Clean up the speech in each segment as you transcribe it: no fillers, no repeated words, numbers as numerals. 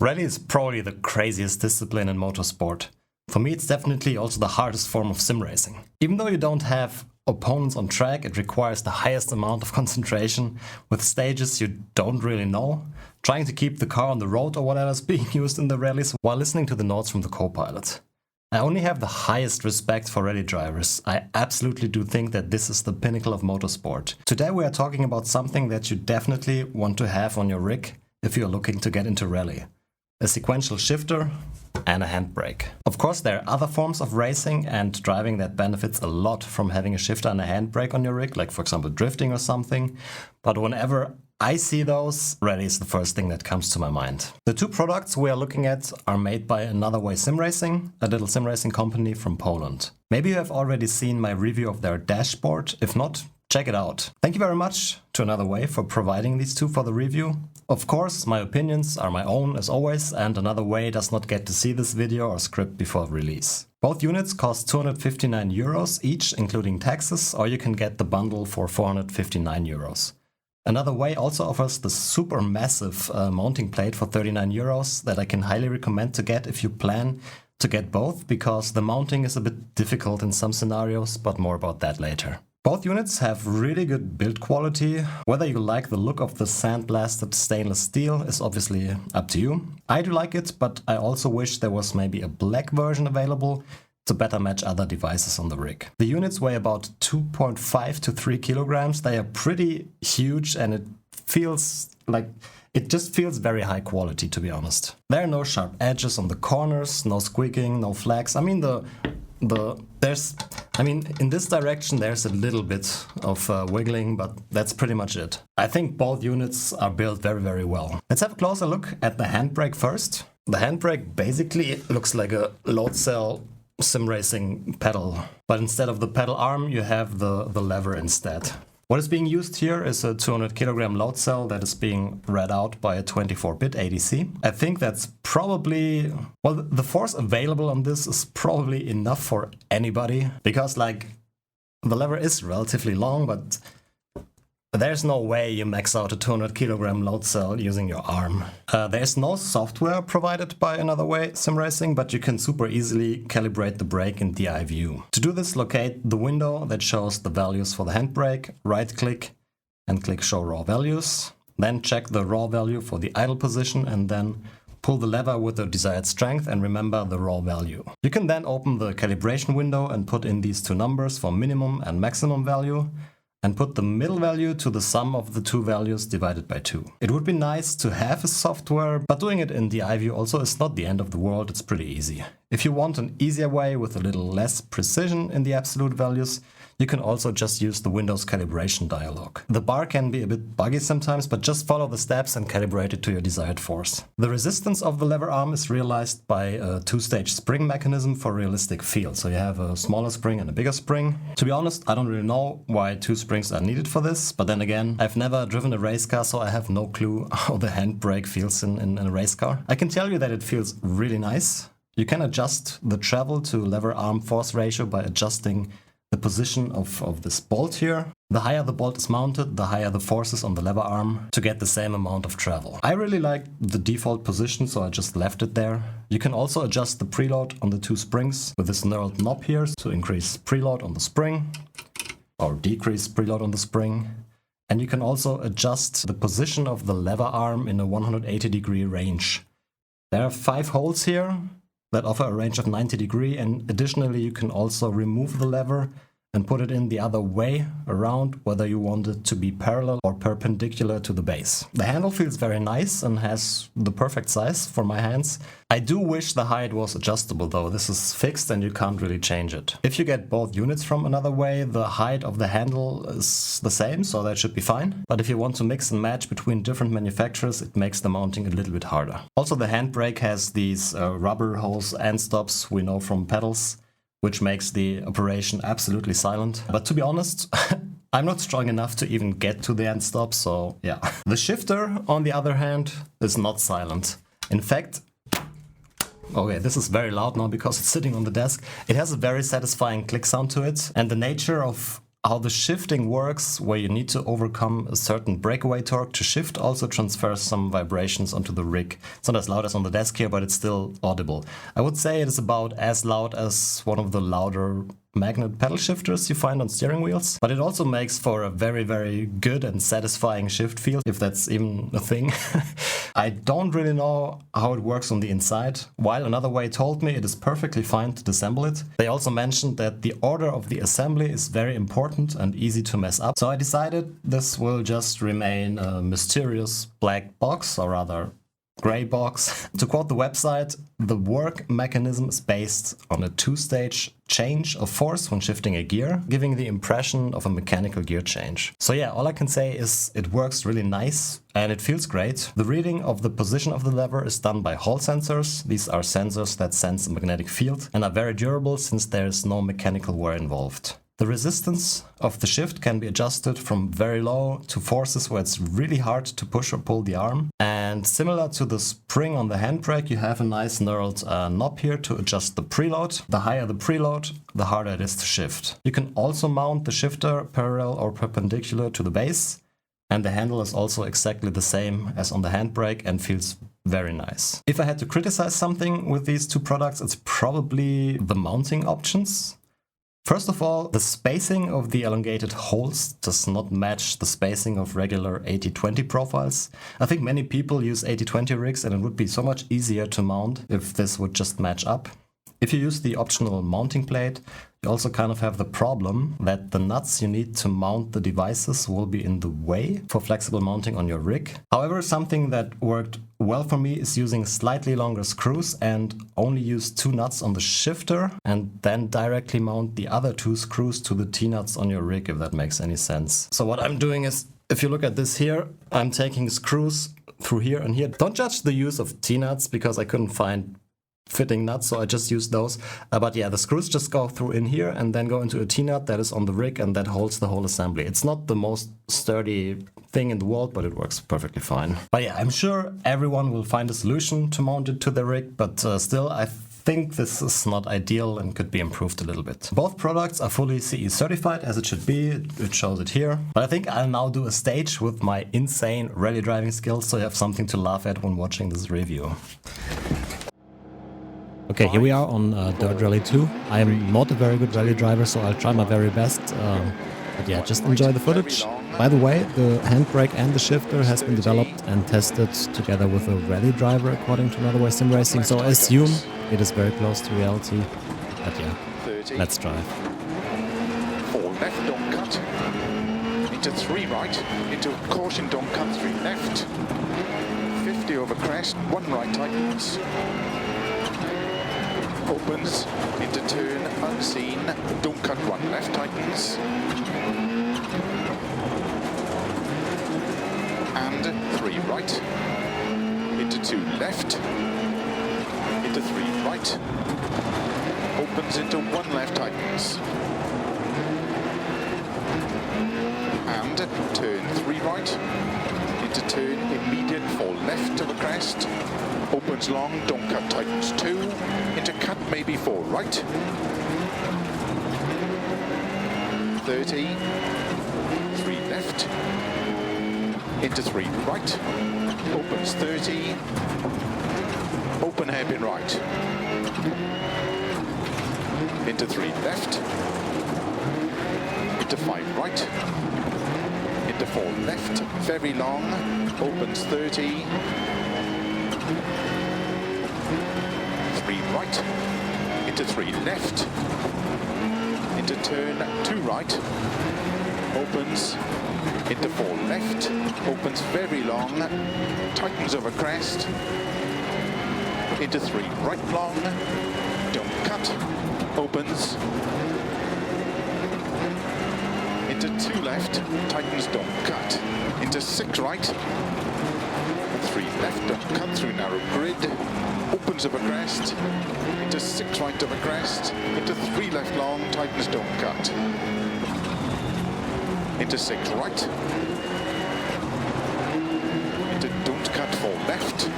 Rally is probably the craziest discipline in motorsport. For me, it's definitely also the hardest form of sim racing. Even though you don't have opponents on track, it requires the highest amount of concentration with stages you don't really know, trying to keep the car on the road or whatever is being used in the rallies while listening to the notes from the co-pilot. I only have the highest respect for rally drivers. I absolutely do think that this is the pinnacle of motorsport. Today we are talking about something that you definitely want to have on your rig if you're looking to get into rally. A sequential shifter and a handbrake. Of course, there are other forms of racing and driving that benefits a lot from having a shifter and a handbrake on your rig, like for example drifting or something. But whenever I see those, rally is the first thing that comes to my mind. The two products we are looking at are made by Another Way Simracing, a little sim racing company from Poland. Maybe you have already seen my review of their dashboard. If not, check it out. Thank you very much to Another Way for providing these two for the review. Of course, my opinions are my own as always, and Another Way does not get to see this video or script before release. Both units cost 259 euros each, including taxes, or you can get the bundle for 459 euros. Another Way also offers the super massive mounting plate for 39 euros that I can highly recommend to get if you plan to get both, because the mounting is a bit difficult in some scenarios, but more about that later. Both units have really good build quality. Whether you like the look of the sandblasted stainless steel is obviously up to you. I do like it, but I also wish there was maybe a black version available to better match other devices on the rig. The units weigh about 2.5 to 3 kilograms. They are pretty huge and it just feels very high quality, to be honest. There are no sharp edges on the corners, no squeaking, no flags. I mean, in this direction there's a little bit of wiggling, but that's pretty much it. I think both units are built very, very well. Let's have a closer look at the handbrake first. The handbrake basically looks like a load cell sim racing pedal, but instead of the pedal arm you have the lever instead. What is being used here is a 200 kilogram load cell that is being read out by a 24-bit ADC. I think that's probably, well, the force available on this is probably enough for anybody, because like the lever is relatively long, but there's no way you max out a 200 kilogram load cell using your arm. There's no software provided by Another Way SimRacing, but you can super easily calibrate the brake in DI view. To do this, locate the window that shows the values for the handbrake, right click and click show raw values. Then check the raw value for the idle position and then pull the lever with the desired strength and remember the raw value. You can then open the calibration window and put in these two numbers for minimum and maximum value, and put the middle value to the sum of the two values divided by 2. It would be nice to have a software, but doing it in the iView also is not the end of the world, it's pretty easy. If you want an easier way with a little less precision in the absolute values, you can also just use the Windows calibration dialog. The bar can be a bit buggy sometimes, but just follow the steps and calibrate it to your desired force. The resistance of the lever arm is realized by a two-stage spring mechanism for realistic feel. So you have a smaller spring and a bigger spring. To be honest, I don't really know why two springs are needed for this, but then again, I've never driven a race car, so I have no clue how the handbrake feels in a race car. I can tell you that it feels really nice. You can adjust the travel to lever arm force ratio by adjusting the position of this bolt here. The higher the bolt is mounted, the higher the forces on the lever arm to get the same amount of travel. I really like the default position, so I just left it there. You can also adjust the preload on the two springs with this knurled knob here to increase preload on the spring or decrease preload on the spring. And you can also adjust the position of the lever arm in a 180-degree range. There are 5 holes here that offer a range of 90 degrees, and additionally you can also remove the lever and put it in the other way around, whether you want it to be parallel or perpendicular to the base. The handle feels very nice and has the perfect size for my hands. I do wish the height was adjustable though. This is fixed and you can't really change it. If you get both units from Another Way, the height of the handle is the same, so that should be fine. But if you want to mix and match between different manufacturers, it makes the mounting a little bit harder. Also, the handbrake has these rubber hose end stops we know from pedals, which makes the operation absolutely silent. But to be honest, I'm not strong enough to even get to the end stop, so yeah. The shifter, on the other hand, is not silent. In fact, okay, this is very loud now because it's sitting on the desk. It has a very satisfying click sound to it, and the nature of how the shifting works, where you need to overcome a certain breakaway torque to shift, also transfers some vibrations onto the rig. It's not as loud as on the desk here, but it's still audible. I would say it is about as loud as one of the louder magnet pedal shifters you find on steering wheels, but it also makes for a very, very good and satisfying shift feel, if that's even a thing. I don't really know how it works on the inside. While another way told me it is perfectly fine to disassemble it. They also mentioned that the order of the assembly is very important and easy to mess up. So I decided this will just remain a mysterious black box, or rather grey box. To quote the website, the work mechanism is based on a two-stage change of force when shifting a gear, giving the impression of a mechanical gear change. So yeah, all I can say is it works really nice and it feels great. The reading of the position of the lever is done by Hall sensors. These are sensors that sense a magnetic field and are very durable since there is no mechanical wear involved. The resistance of the shift can be adjusted from very low to forces where it's really hard to push or pull the arm. And similar to the spring on the handbrake, you have a nice knurled knob here to adjust the preload. The higher the preload, the harder it is to shift. You can also mount the shifter parallel or perpendicular to the base. And the handle is also exactly the same as on the handbrake and feels very nice. If I had to criticize something with these two products, it's probably the mounting options. First of all, the spacing of the elongated holes does not match the spacing of regular 80-20 profiles. I think many people use 80-20 rigs and it would be so much easier to mount if this would just match up. If you use the optional mounting plate, you also kind of have the problem that the nuts you need to mount the devices will be in the way for flexible mounting on your rig. However, something that worked well for me is using slightly longer screws and only use 2 nuts on the shifter and then directly mount the other 2 screws to the T-nuts on your rig, if that makes any sense. So what I'm doing is, if you look at this here, I'm taking screws through here and here. Don't judge the use of T-nuts because I couldn't find fitting nuts, so I just used those. But yeah, the screws just go through in here and then go into a T-nut that is on the rig and that holds the whole assembly. It's not the most sturdy thing in the world, but it works perfectly fine. But yeah, I'm sure everyone will find a solution to mount it to their rig, but still I think this is not ideal and could be improved a little bit. Both products are fully CE certified, as it should be. It shows it here. But I think I'll now do a stage with my insane rally driving skills, so you have something to laugh at when watching this review. Okay, here we are on Dirt Rally 2. I am not a very good rally driver, so I'll try my very best. But yeah, just enjoy the footage. By the way, the handbrake and the shifter has been developed and tested together with a rally driver, according to Another Way Sim Racing. So I assume it is very close to reality. But yeah, let's drive. 4 left, don't cut. Into 3 right. Into caution, don't cut. 3 left. 50 over crest. 1 right tightens. Opens into turn unseen, don't cut 1 left tightens, and 3 right, into 2 left, into 3 right, opens into 1 left tightens, and turn 3 right, into turn immediate 4 left of a crest, opens long, don't cut tightens 2, into cut maybe 4 right, 30, 3 left, into 3 right, opens 30, open hairpin right, into 3 left, into 5 right, into 4 left, very long, opens 30, 3 right, into 3 left, into turn 2 right, opens, into 4 left, opens very long, tightens over crest, into 3 right long, don't cut, opens, into 2 left, tightens, don't cut, into 6 right, 3 left, don't cut through narrow grid, opens of a crest, into 6 right of a crest, into 3 left long, tightens, don't cut, into 6 right, into don't cut 4 left,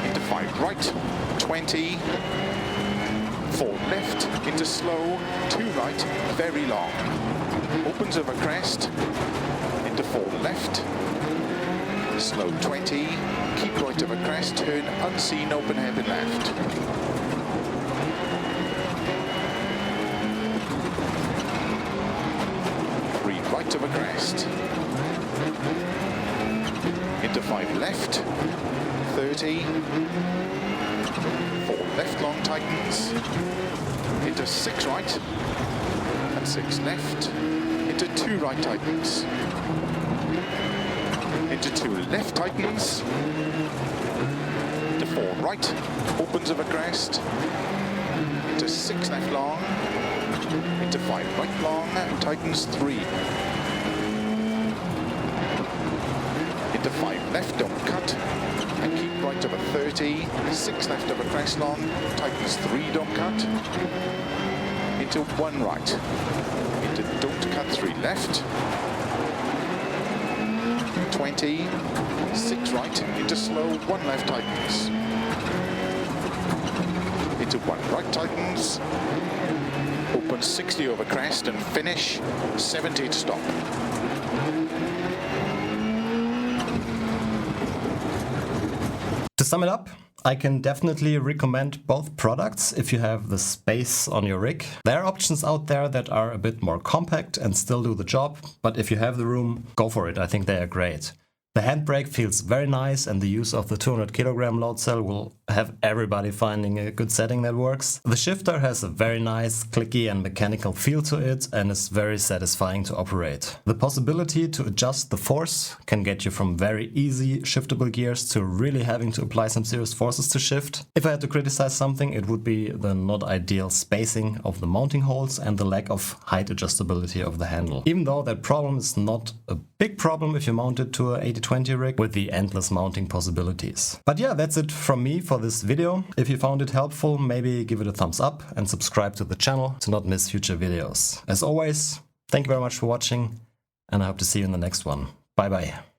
into 5 right, 20, 4 left, into slow, 2 right, very long. Opens over crest, into 4 left, slow 20, keep right over crest, turn unseen, open hairpin left. Right over crest, into 5 left, 30, 4 left long tightens, into 6 right, and 6 left, into 2 right tightens, into 2 left tightens, into 4 right, opens over crest, into 6 left long, into 5 right long, tightens 3. Into 5 left, don't cut, and keep right over 30, 6 left over crest long, tightens 3, don't cut, into 1 right, into don't cut 3 left, 20, 6 right, into slow, 1 left tightens, into 1 right tightens, open 60 over crest and finish, 70 to stop. To sum it up, I can definitely recommend both products if you have the space on your rig. There are options out there that are a bit more compact and still do the job, but if you have the room, go for it. I think they are great. The handbrake feels very nice, and the use of the 200 kilogram load cell will have everybody finding a good setting that works. The shifter has a very nice, clicky and mechanical feel to it and is very satisfying to operate. The possibility to adjust the force can get you from very easy shiftable gears to really having to apply some serious forces to shift. If I had to criticize something, it would be the not ideal spacing of the mounting holes and the lack of height adjustability of the handle. Even though that problem is not a big problem if you mount it to a 80/20 rig with the endless mounting possibilities. But yeah, that's it from me for this video. If you found it helpful, maybe give it a thumbs up and subscribe to the channel to not miss future videos. As always, thank you very much for watching, and I hope to see you in the next one. Bye bye.